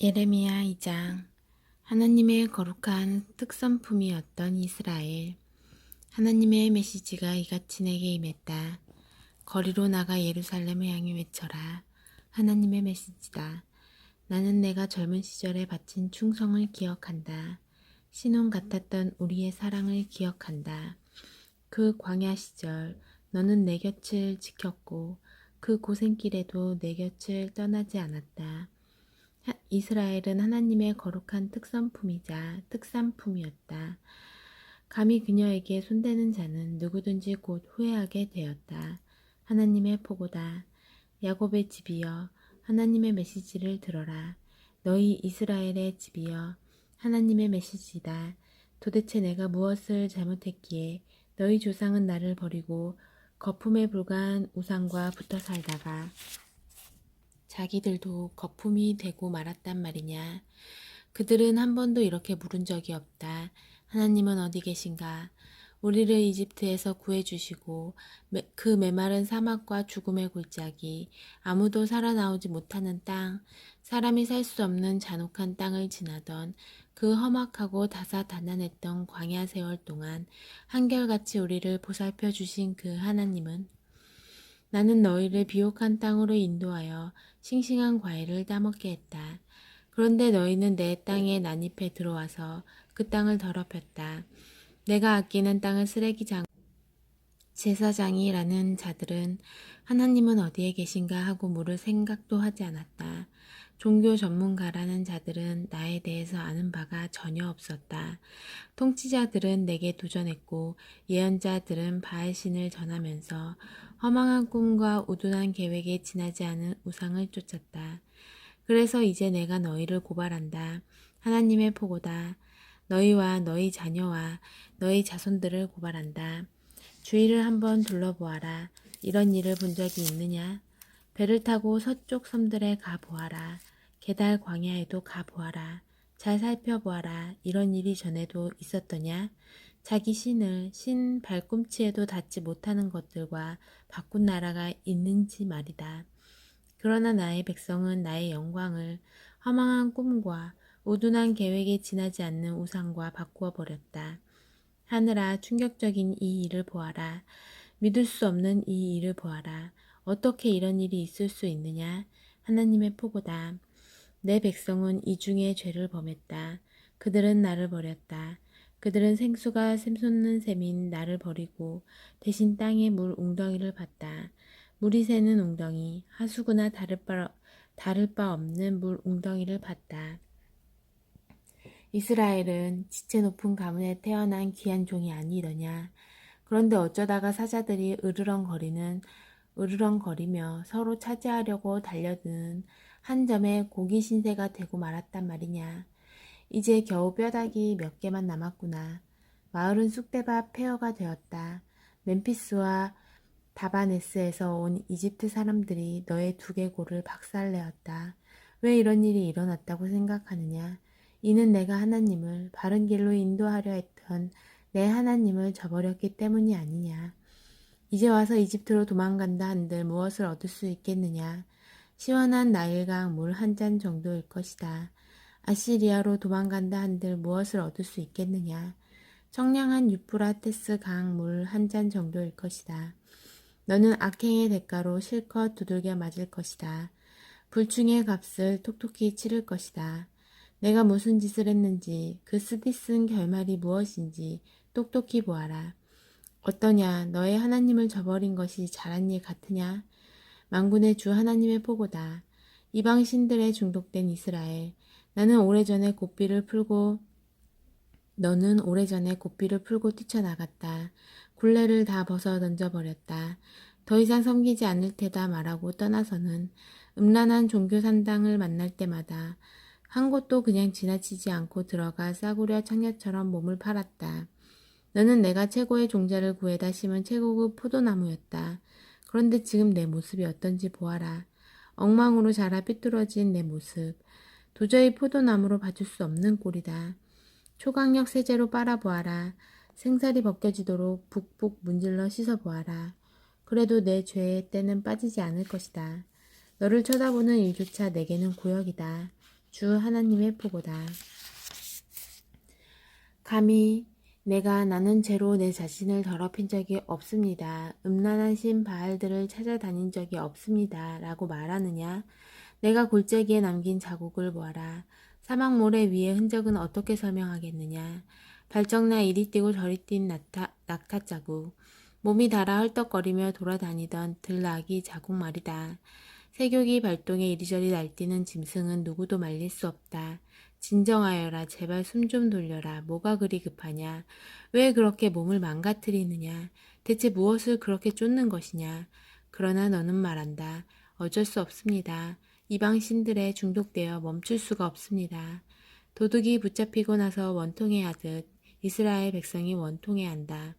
예레미야 2장. 하나님의 거룩한 특선품이었던 이스라엘. 하나님의 메시지가 이같이 내게 임했다. 거리로 나가 예루살렘을 향해 외쳐라. 하나님의 메시지다. 나는 내가 젊은 시절에 바친 충성을 기억한다. 신혼 같았던 우리의 사랑을 기억한다. 그 광야 시절 너는 내 곁을 지켰고 그 고생길에도 내 곁을 떠나지 않았다. 이스라엘은 하나님의 거룩한 특선품이자 특산품이었다. 감히 그녀에게 손대는 자는 누구든지 곧 후회하게 되었다. 하나님의 포고다. 야곱의 집이여, 하나님의 메시지를 들어라. 너희 이스라엘의 집이여, 하나님의 메시지다. 도대체 내가 무엇을 잘못했기에 너희 조상은 나를 버리고 거품에 불과한 우상과 붙어 살다가 자기들도 거품이 되고 말았단 말이냐. 그들은 한 번도 이렇게 물은 적이 없다. 하나님은 어디 계신가? 우리를 이집트에서 구해주시고 그 메마른 사막과 죽음의 골짜기, 아무도 살아나오지 못하는 땅, 사람이 살 수 없는 잔혹한 땅을 지나던 그 험악하고 다사다난했던 광야 세월 동안 한결같이 우리를 보살펴 주신 그 하나님은 나는 너희를 비옥한 땅으로 인도하여 싱싱한 과일을 따먹게 했다. 그런데 너희는 내 땅에 난입해 들어와서 그 땅을 더럽혔다. 내가 아끼는 땅을 쓰레기장 제사장이라는 자들은 하나님은 어디에 계신가 하고 물을 생각도 하지 않았다. 종교 전문가라는 자들은 나에 대해서 아는 바가 전혀 없었다. 통치자들은 내게 도전했고 예언자들은 바알신을 전하면서 허망한 꿈과 우둔한 계획에 지나지 않은 우상을 쫓았다. 그래서 이제 내가 너희를 고발한다. 하나님의 포고다. 너희와 너희 자녀와 너희 자손들을 고발한다. 주위를 한번 둘러보아라. 이런 일을 본 적이 있느냐? 배를 타고 서쪽 섬들에 가보아라. 게달 광야에도 가보아라. 잘 살펴보아라. 이런 일이 전에도 있었더냐? 자기 신 발꿈치에도 닿지 못하는 것들과 바꾼 나라가 있는지 말이다. 그러나 나의 백성은 나의 영광을 허망한 꿈과 우둔한 계획에 지나지 않는 우상과 바꾸어 버렸다. 하늘아, 충격적인 이 일을 보아라. 믿을 수 없는 이 일을 보아라. 어떻게 이런 일이 있을 수 있느냐? 하나님의 포고다. 내 백성은 이 중에 죄를 범했다. 그들은 나를 버렸다. 그들은 생수가 샘솟는 샘인 나를 버리고 대신 땅의 물 웅덩이를 봤다. 물이 새는 웅덩이, 하수구나 다를 바 없는 물 웅덩이를 봤다. 이스라엘은 지체 높은 가문에 태어난 귀한 종이 아니더냐. 그런데 어쩌다가 사자들이 으르렁거리며 서로 차지하려고 달려드는 한 점의 고기 신세가 되고 말았단 말이냐. 이제 겨우 뼈다귀 몇 개만 남았구나. 마을은 쑥대밭 폐허가 되었다. 멤피스와 다바네스에서 온 이집트 사람들이 너의 두개골을 박살내었다. 왜 이런 일이 일어났다고 생각하느냐? 이는 내가 하나님을 바른 길로 인도하려 했던 내 하나님을 저버렸기 때문이 아니냐. 이제 와서 이집트로 도망간다 한들 무엇을 얻을 수 있겠느냐. 시원한 나일강 물 한 잔 정도일 것이다. 아시리아로 도망간다 한들 무엇을 얻을 수 있겠느냐. 청량한 유프라테스 강 물 한 잔 정도일 것이다. 너는 악행의 대가로 실컷 두들겨 맞을 것이다. 불충의 값을 톡톡히 치를 것이다. 내가 무슨 짓을 했는지 그 쓰디쓴 결말이 무엇인지 똑똑히 보아라. 어떠냐? 너의 하나님을 저버린 것이 잘한 일 같으냐? 만군의 주 하나님의 포고다. 이방 신들에 중독된 이스라엘. 너는 오래전에 고삐를 풀고 뛰쳐나갔다. 굴레를 다 벗어 던져버렸다. 더 이상 섬기지 않을 테다 말하고 떠나서는 음란한 종교 산당을 만날 때마다 한 곳도 그냥 지나치지 않고 들어가 싸구려 창녀처럼 몸을 팔았다. 너는 내가 최고의 종자를 구해다 심은 최고급 포도나무였다. 그런데 지금 내 모습이 어떤지 보아라. 엉망으로 자라 삐뚤어진 내 모습. 도저히 포도나무로 봐줄 수 없는 꼴이다. 초강력 세제로 빨아보아라. 생살이 벗겨지도록 북북 문질러 씻어보아라. 그래도 내 죄의 때는 빠지지 않을 것이다. 너를 쳐다보는 일조차 내게는 고역이다. 주 하나님의 보고다. 감히 내가 나는 죄로 내 자신을 더럽힌 적이 없습니다. 음란하신 바알들을 찾아다닌 적이 없습니다. 라고 말하느냐? 내가 골짜기에 남긴 자국을 보아라. 사막 모래 위의 흔적은 어떻게 설명하겠느냐? 발정나 이리 뛰고 저리 뛴 낙타 자국. 몸이 닳아 헐떡거리며 돌아다니던 들나귀 자국 말이다. 세교기 발동에 이리저리 날뛰는 짐승은 누구도 말릴 수 없다. 진정하여라. 제발 숨 좀 돌려라. 뭐가 그리 급하냐? 왜 그렇게 몸을 망가뜨리느냐? 대체 무엇을 그렇게 쫓는 것이냐? 그러나 너는 말한다. 어쩔 수 없습니다. 이방 신들에 중독되어 멈출 수가 없습니다. 도둑이 붙잡히고 나서 원통해하듯 이스라엘 백성이 원통해한다.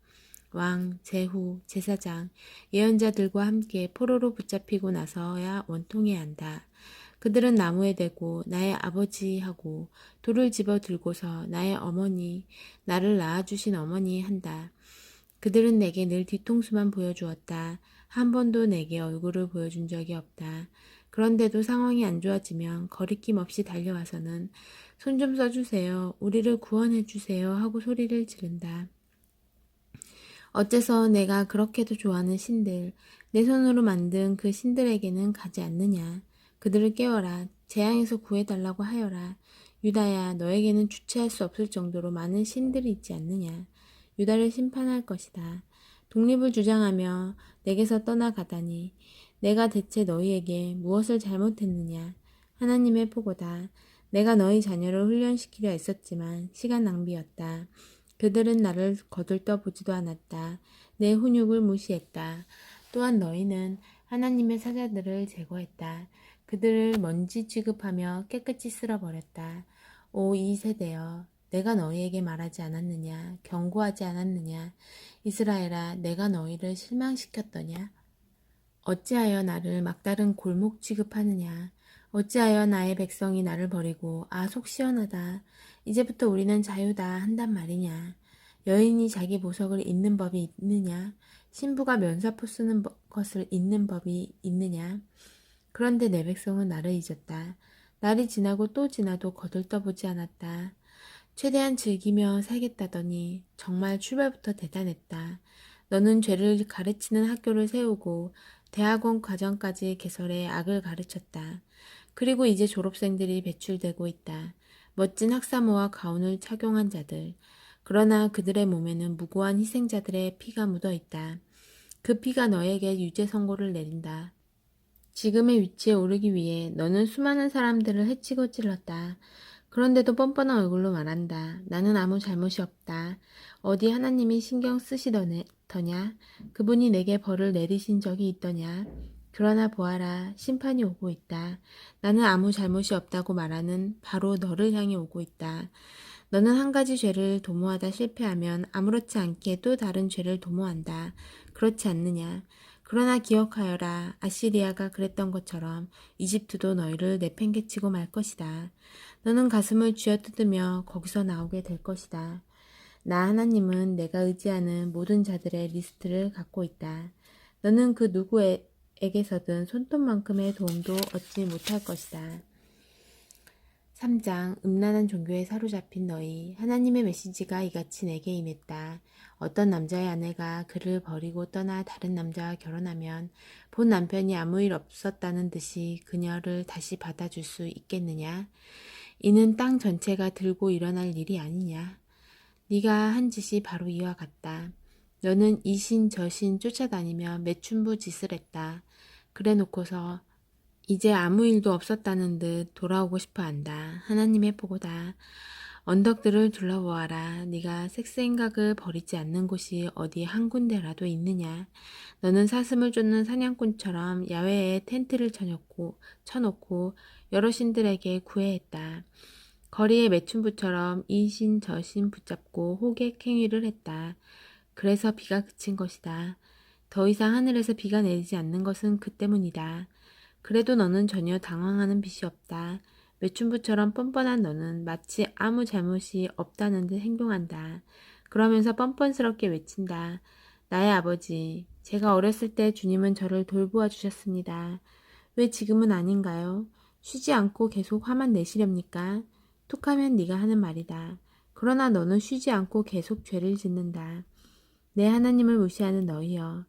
왕, 제후, 제사장, 예언자들과 함께 포로로 붙잡히고 나서야 원통해한다. 그들은 나무에 대고 나의 아버지하고 돌을 집어 들고서 나의 어머니, 나를 낳아주신 어머니 한다. 그들은 내게 늘 뒤통수만 보여주었다. 한 번도 내게 얼굴을 보여준 적이 없다. 그런데도 상황이 안 좋아지면 거리낌 없이 달려와서는 손 좀 써주세요. 우리를 구원해 주세요. 하고 소리를 지른다. 어째서 내가 그렇게도 좋아하는 신들, 내 손으로 만든 그 신들에게는 가지 않느냐. 그들을 깨워라. 재앙에서 구해달라고 하여라. 유다야, 너에게는 주체할 수 없을 정도로 많은 신들이 있지 않느냐. 유다를 심판할 것이다. 독립을 주장하며 내게서 떠나가다니 내가 대체 너희에게 무엇을 잘못했느냐. 하나님의 보고다. 내가 너희 자녀를 훈련시키려 애썼지만 시간 낭비였다. 그들은 나를 거들떠 보지도 않았다. 내 훈육을 무시했다. 또한 너희는 하나님의 사자들을 제거했다. 그들을 먼지 취급하며 깨끗이 쓸어버렸다. 오 이 세대여, 내가 너희에게 말하지 않았느냐? 경고하지 않았느냐? 이스라엘아, 내가 너희를 실망시켰더냐? 어찌하여 나를 막다른 골목 취급하느냐? 어찌하여 나의 백성이 나를 버리고 속 시원하다. 이제부터 우리는 자유다 한단 말이냐? 여인이 자기 보석을 잇는 법이 있느냐? 신부가 면사포 쓰는 것을 잇는 법이 있느냐? 그런데 내 백성은 나를 잊었다. 날이 지나고 또 지나도 거들떠보지 않았다. 최대한 즐기며 살겠다더니 정말 출발부터 대단했다. 너는 죄를 가르치는 학교를 세우고 대학원 과정까지 개설해 악을 가르쳤다. 그리고 이제 졸업생들이 배출되고 있다. 멋진 학사모와 가운을 착용한 자들. 그러나 그들의 몸에는 무고한 희생자들의 피가 묻어 있다. 그 피가 너에게 유죄 선고를 내린다. 지금의 위치에 오르기 위해 너는 수많은 사람들을 해치고 찔렀다. 그런데도 뻔뻔한 얼굴로 말한다. 나는 아무 잘못이 없다. 어디 하나님이 신경 쓰시더냐? 그분이 내게 벌을 내리신 적이 있더냐? 그러나 보아라, 심판이 오고 있다. 나는 아무 잘못이 없다고 말하는 바로 너를 향해 오고 있다. 너는 한 가지 죄를 도모하다 실패하면 아무렇지 않게 또 다른 죄를 도모한다. 그렇지 않느냐? 그러나 기억하여라. 아시리아가 그랬던 것처럼 이집트도 너희를 내팽개치고 말 것이다. 너는 가슴을 쥐어뜯으며 거기서 나오게 될 것이다. 나 하나님은 내가 의지하는 모든 자들의 리스트를 갖고 있다. 너는 그 누구에게서든 손톱만큼의 도움도 얻지 못할 것이다. 3장 음란한 종교에 사로잡힌 너희. 하나님의 메시지가 이같이 내게 임했다. 어떤 남자의 아내가 그를 버리고 떠나 다른 남자와 결혼하면 본 남편이 아무 일 없었다는 듯이 그녀를 다시 받아줄 수 있겠느냐? 이는 땅 전체가 들고 일어날 일이 아니냐? 네가 한 짓이 바로 이와 같다. 너는 이신 저신 쫓아다니며 매춘부 짓을 했다. 그래 놓고서 이제 아무 일도 없었다는 듯 돌아오고 싶어 한다. 하나님의 보고다. 언덕들을 둘러보아라. 네가 색생각을 버리지 않는 곳이 어디 한 군데라도 있느냐. 너는 사슴을 쫓는 사냥꾼처럼 야외에 텐트를 쳐놓고 여러 신들에게 구애했다. 거리의 매춘부처럼 이신 저신 붙잡고 호객 행위를 했다. 그래서 비가 그친 것이다. 더 이상 하늘에서 비가 내리지 않는 것은 그 때문이다. 그래도 너는 전혀 당황하는 빛이 없다. 매춘부처럼 뻔뻔한 너는 마치 아무 잘못이 없다는 듯 행동한다. 그러면서 뻔뻔스럽게 외친다. 나의 아버지, 제가 어렸을 때 주님은 저를 돌보아 주셨습니다. 왜 지금은 아닌가요? 쉬지 않고 계속 화만 내시렵니까? 툭하면 네가 하는 말이다. 그러나 너는 쉬지 않고 계속 죄를 짓는다. 내 하나님을 무시하는 너희여.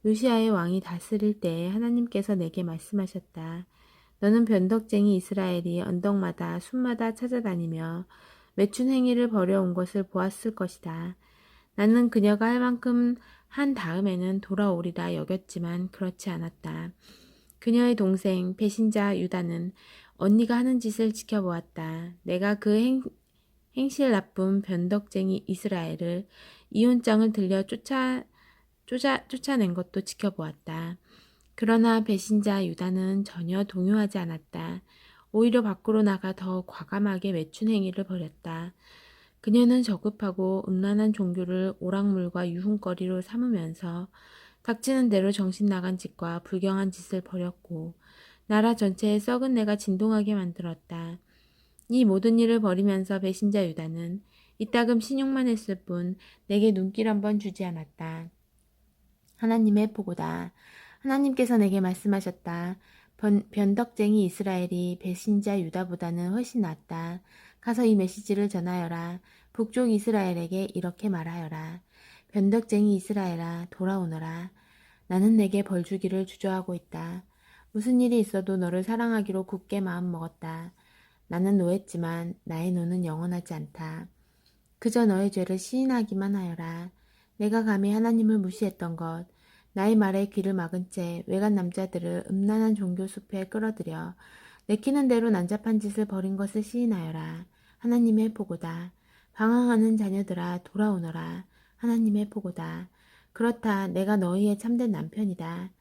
요시아의 왕이 다스릴 때에 하나님께서 내게 말씀하셨다. 너는 변덕쟁이 이스라엘이 언덕마다 숲마다 찾아다니며 매춘 행위를 벌여온 것을 보았을 것이다. 나는 그녀가 할 만큼 한 다음에는 돌아오리라 여겼지만 그렇지 않았다. 그녀의 동생 배신자 유다는 언니가 하는 짓을 지켜보았다. 내가 그 행실 나쁜 변덕쟁이 이스라엘을 이혼장을 들려 쫓아낸 것도 지켜보았다. 그러나 배신자 유다는 전혀 동요하지 않았다. 오히려 밖으로 나가 더 과감하게 매춘 행위를 벌였다. 그녀는 저급하고 음란한 종교를 오락물과 유흥거리로 삼으면서 닥치는 대로 정신 나간 짓과 불경한 짓을 벌였고 나라 전체에 썩은 내가 진동하게 만들었다. 이 모든 일을 벌이면서 배신자 유다는 이따금 신용만 했을 뿐 내게 눈길 한번 주지 않았다. 하나님의 보고다. 하나님께서 내게 말씀하셨다. 변덕쟁이 이스라엘이 배신자 유다보다는 훨씬 낫다. 가서 이 메시지를 전하여라. 북쪽 이스라엘에게 이렇게 말하여라. 변덕쟁이 이스라엘아 돌아오너라. 나는 내게 벌 주기를 주저하고 있다. 무슨 일이 있어도 너를 사랑하기로 굳게 마음먹었다. 나는 노했지만 나의 노는 영원하지 않다. 그저 너의 죄를 시인하기만 하여라. 내가 감히 하나님을 무시했던 것, 나의 말에 귀를 막은 채 외간 남자들을 음란한 종교 숲에 끌어들여 내키는 대로 난잡한 짓을 벌인 것을 시인하여라. 하나님의 보고다. 방황하는 자녀들아 돌아오너라. 하나님의 보고다. 그렇다. 내가 너희의 참된 남편이다.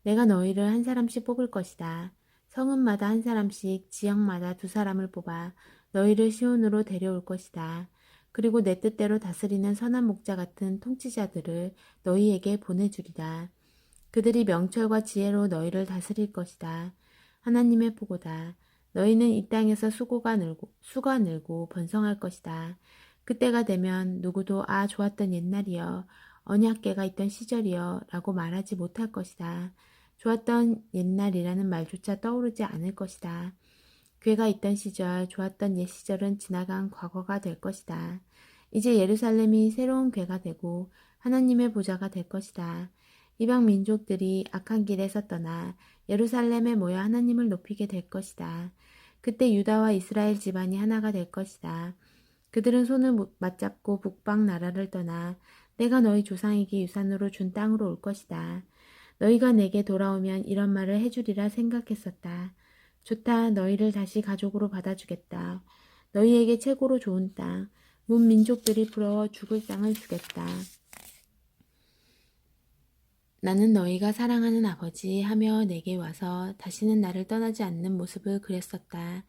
내가 너희를 한 사람씩 뽑을 것이다. 성읍마다 한 사람씩 지역마다 두 사람을 뽑아 너희를 시온으로 데려올 것이다. 그리고 내 뜻대로 다스리는 선한 목자 같은 통치자들을 너희에게 보내주리다. 그들이 명철과 지혜로 너희를 다스릴 것이다. 하나님의 보고다. 너희는 이 땅에서 수가 늘고 번성할 것이다. 그때가 되면 누구도 아 좋았던 옛날이여 언약궤가 있던 시절이여 라고 말하지 못할 것이다. 좋았던 옛날이라는 말조차 떠오르지 않을 것이다. 궤가 있던 시절, 좋았던 옛 시절은 지나간 과거가 될 것이다. 이제 예루살렘이 새로운 궤가 되고 하나님의 보좌가 될 것이다. 이방 민족들이 악한 길에서 떠나 예루살렘에 모여 하나님을 높이게 될 것이다. 그때 유다와 이스라엘 집안이 하나가 될 것이다. 그들은 손을 맞잡고 북방 나라를 떠나 내가 너희 조상에게 유산으로 준 땅으로 올 것이다. 너희가 내게 돌아오면 이런 말을 해주리라 생각했었다. 좋다. 너희를 다시 가족으로 받아주겠다. 너희에게 최고로 좋은 땅, 문 민족들이 부러워 죽을 땅을 주겠다. 나는 너희가 사랑하는 아버지 하며 내게 와서 다시는 나를 떠나지 않는 모습을 그렸었다.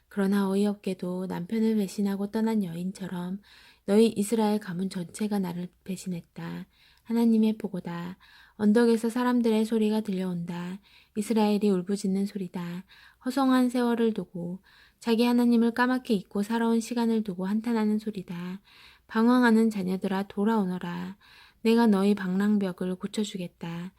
그러나 어이없게도 남편을 배신하고 떠난 여인처럼 너희 이스라엘 가문 전체가 나를 배신했다. 하나님의 보고다. 언덕에서 사람들의 소리가 들려온다. 이스라엘이 울부짖는 소리다. 허송한 세월을 두고 자기 하나님을 까맣게 잊고 살아온 시간을 두고 한탄하는 소리다. 방황하는 자녀들아 돌아오너라. 내가 너희 방랑벽을 고쳐주겠다.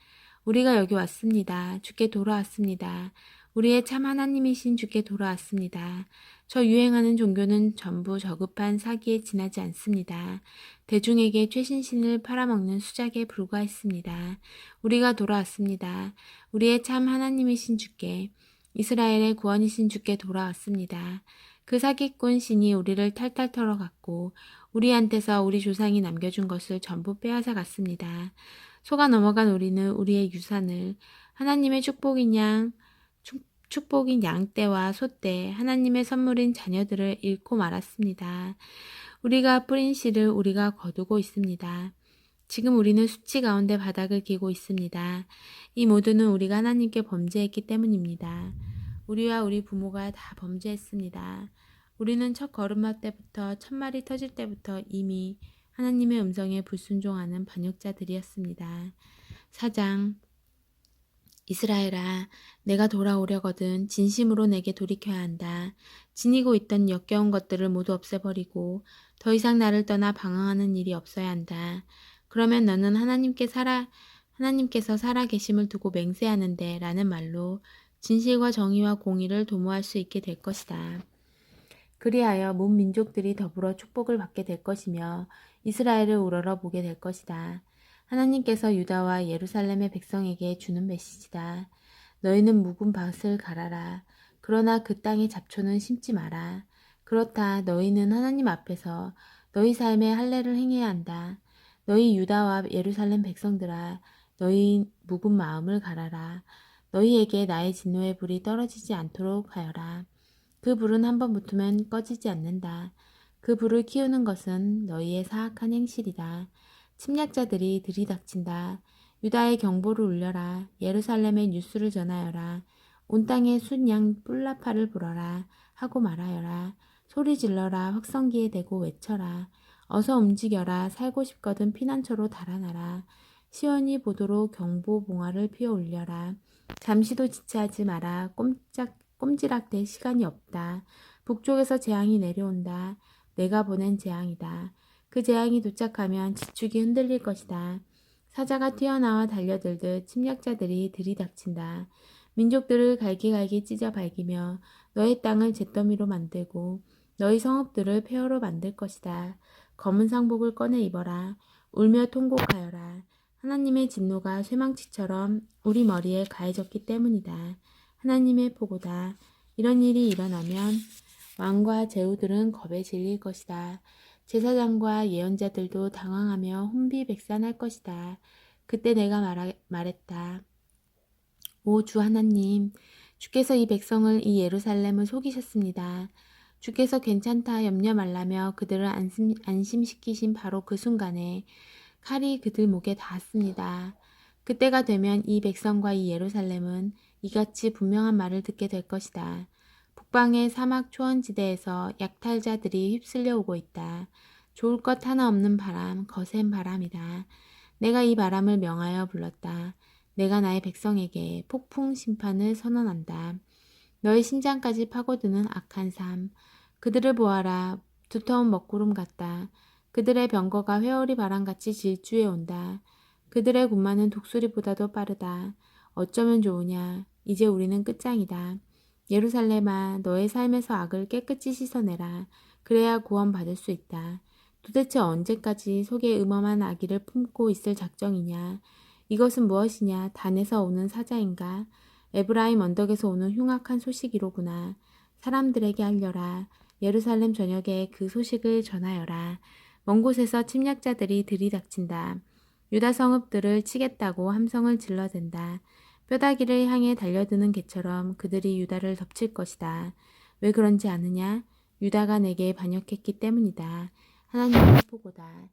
우리가 여기 왔습니다. 주께 돌아왔습니다. 우리의 참 하나님이신 주께 돌아왔습니다. 저 유행하는 종교는 전부 저급한 사기에 지나지 않습니다. 대중에게 최신신을 팔아먹는 수작에 불과했습니다. 우리가 돌아왔습니다. 우리의 참 하나님이신 주께, 이스라엘의 구원이신 주께 돌아왔습니다. 그 사기꾼 신이 우리를 탈탈 털어갔고 우리한테서 우리 조상이 남겨준 것을 전부 빼앗아 갔습니다. 속아 넘어간 우리는 우리의 유산을 하나님의 축복인 양떼와 소떼, 하나님의 선물인 자녀들을 잃고 말았습니다. 우리가 뿌린 씨를 우리가 거두고 있습니다. 지금 우리는 수치 가운데 바닥을 기고 있습니다. 이 모두는 우리가 하나님께 범죄했기 때문입니다. 우리와 우리 부모가 다 범죄했습니다. 우리는 첫 걸음마 때부터 첫말이 터질 때부터 이미 하나님의 음성에 불순종하는 반역자들이었습니다. 4장 이스라엘아, 내가 돌아오려거든 진심으로 내게 돌이켜야 한다. 지니고 있던 역겨운 것들을 모두 없애버리고 더 이상 나를 떠나 방황하는 일이 없어야 한다. 그러면 너는 하나님께서 살아 계심을 두고 맹세하는데 라는 말로 진실과 정의와 공의를 도모할 수 있게 될 것이다. 그리하여 문 민족들이 더불어 축복을 받게 될 것이며 이스라엘을 우러러 보게 될 것이다. 하나님께서 유다와 예루살렘의 백성에게 주는 메시지다. 너희는 묵은 밭을 갈아라. 그러나 그 땅에 잡초는 심지 마라. 그렇다. 너희는 하나님 앞에서 너희 삶에 할례를 행해야 한다. 너희 유다와 예루살렘 백성들아, 너희 묵은 마음을 갈아라. 너희에게 나의 진노의 불이 떨어지지 않도록 하여라. 그 불은 한번 붙으면 꺼지지 않는다. 그 불을 키우는 것은 너희의 사악한 행실이다. 침략자들이 들이닥친다. 유다의 경보를 울려라. 예루살렘의 뉴스를 전하여라. 온 땅에 순양 뿔나파를 불어라 하고 말하여라. 소리 질러라. 확성기에 대고 외쳐라. 어서 움직여라. 살고 싶거든 피난처로 달아나라. 시온이 보도로 경보 봉화를 피워 올려라. 잠시도 지체하지 마라. 꼼지락댈 시간이 없다. 북쪽에서 재앙이 내려온다. 내가 보낸 재앙이다. 그 재앙이 도착하면 지축이 흔들릴 것이다. 사자가 튀어나와 달려들듯 침략자들이 들이닥친다. 민족들을 갈기갈기 찢어 발기며 너희 땅을 잿더미로 만들고 너희 성읍들을 폐허로 만들 것이다. 검은 상복을 꺼내 입어라. 울며 통곡하여라. 하나님의 진노가 쇠망치처럼 우리 머리에 가해졌기 때문이다. 하나님의 포고다. 이런 일이 일어나면 왕과 제후들은 겁에 질릴 것이다. 제사장과 예언자들도 당황하며 혼비백산할 것이다. 그때 내가 말했다. 오 주 하나님, 주께서 이 백성을 이 예루살렘을 속이셨습니다. 주께서 괜찮다 염려 말라며 그들을 안심시키신 바로 그 순간에 칼이 그들 목에 닿았습니다. 그때가 되면 이 백성과 이 예루살렘은 이같이 분명한 말을 듣게 될 것이다. 북방의 사막 초원지대에서 약탈자들이 휩쓸려 오고 있다. 좋을 것 하나 없는 바람, 거센 바람이다. 내가 이 바람을 명하여 불렀다. 내가 나의 백성에게 폭풍 심판을 선언한다. 너의 심장까지 파고드는 악한 삶. 그들을 보아라. 두터운 먹구름 같다. 그들의 병거가 회오리 바람같이 질주해 온다. 그들의 군마는 독수리보다도 빠르다. 어쩌면 좋으냐. 이제 우리는 끝장이다. 예루살렘아, 너의 삶에서 악을 깨끗이 씻어내라. 그래야 구원받을 수 있다. 도대체 언제까지 속에 음험한 악의를 품고 있을 작정이냐. 이것은 무엇이냐. 단에서 오는 사자인가. 에브라임 언덕에서 오는 흉악한 소식이로구나. 사람들에게 알려라. 예루살렘 전역에 그 소식을 전하여라. 먼 곳에서 침략자들이 들이닥친다. 유다 성읍들을 치겠다고 함성을 질러댄다. 뼈다귀를 향해 달려드는 개처럼 그들이 유다를 덮칠 것이다. 왜 그런지 아느냐? 유다가 내게 반역했기 때문이다. 하나님의 포고다.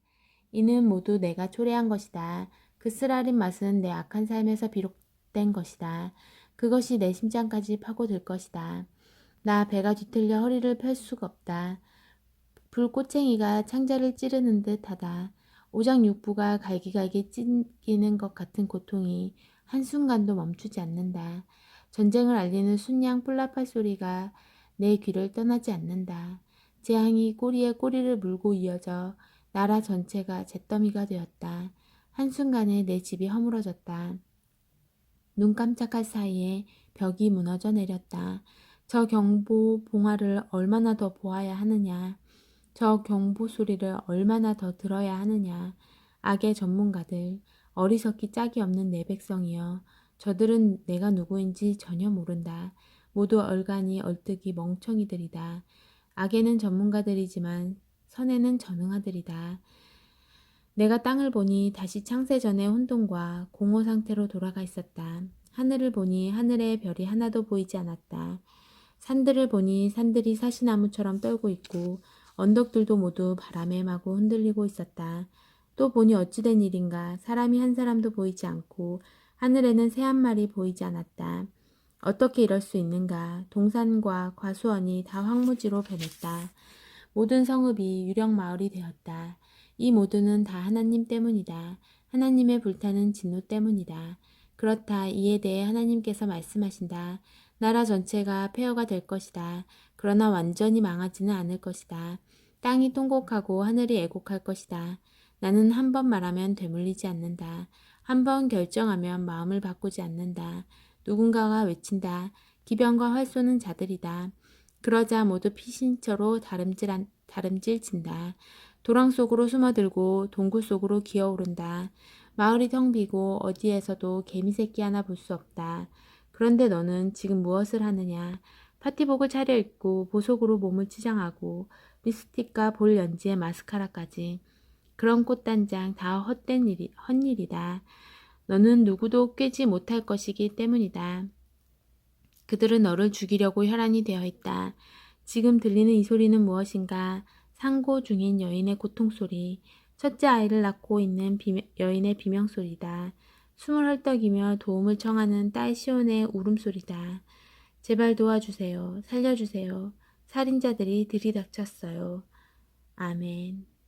이는 모두 내가 초래한 것이다. 그 쓰라린 맛은 내 악한 삶에서 비롯된 것이다. 그것이 내 심장까지 파고들 것이다. 나 배가 뒤틀려 허리를 펼 수가 없다. 불꽃쟁이가 창자를 찌르는 듯하다. 오장육부가 갈기갈기 찢기는 것 같은 고통이 한순간도 멈추지 않는다. 전쟁을 알리는 순양 뿔나팔 소리가 내 귀를 떠나지 않는다. 재앙이 꼬리에 꼬리를 물고 이어져 나라 전체가 잿더미가 되었다. 한순간에 내 집이 허물어졌다. 눈 깜짝할 사이에 벽이 무너져 내렸다. 저 경보 봉화를 얼마나 더 보아야 하느냐. 저 경보 소리를 얼마나 더 들어야 하느냐. 악의 전문가들, 어리석기 짝이 없는 내 백성이여. 저들은 내가 누구인지 전혀 모른다. 모두 얼간이 얼뜨기 멍청이들이다. 악에는 전문가들이지만 선에는 전능하들이다. 내가 땅을 보니 다시 창세 전의 혼돈과 공허 상태로 돌아가 있었다. 하늘을 보니 하늘의 별이 하나도 보이지 않았다. 산들을 보니 산들이 사시나무처럼 떨고 있고 언덕들도 모두 바람에 마구 흔들리고 있었다. 또 보니 어찌된 일인가. 사람이 한 사람도 보이지 않고 하늘에는 새 한 마리 보이지 않았다. 어떻게 이럴 수 있는가. 동산과 과수원이 다 황무지로 변했다. 모든 성읍이 유령 마을이 되었다. 이 모두는 다 하나님 때문이다. 하나님의 불타는 진노 때문이다. 그렇다. 이에 대해 하나님께서 말씀하신다. 나라 전체가 폐허가 될 것이다. 그러나 완전히 망하지는 않을 것이다. 땅이 통곡하고 하늘이 애곡할 것이다. 나는 한 번 말하면 되물리지 않는다. 한 번 결정하면 마음을 바꾸지 않는다. 누군가가 외친다. 기병과 활 쏘는 자들이다. 그러자 모두 피신처로 다름질친다. 도랑 속으로 숨어들고 동굴 속으로 기어오른다. 마을이 텅 비고 어디에서도 개미새끼 하나 볼 수 없다. 그런데 너는 지금 무엇을 하느냐? 파티복을 차려입고 보석으로 몸을 치장하고 립스틱과 볼 연지에 마스카라까지. 그런 꽃단장 다 헛일이다. 너는 누구도 꿰지 못할 것이기 때문이다. 그들은 너를 죽이려고 혈안이 되어 있다. 지금 들리는 이 소리는 무엇인가? 상고 중인 여인의 고통소리, 첫째 아이를 낳고 있는 여인의 비명소리다. 숨을 헐떡이며 도움을 청하는 딸 시온의 울음소리다. 제발 도와주세요. 살려주세요. 살인자들이 들이닥쳤어요. 아멘.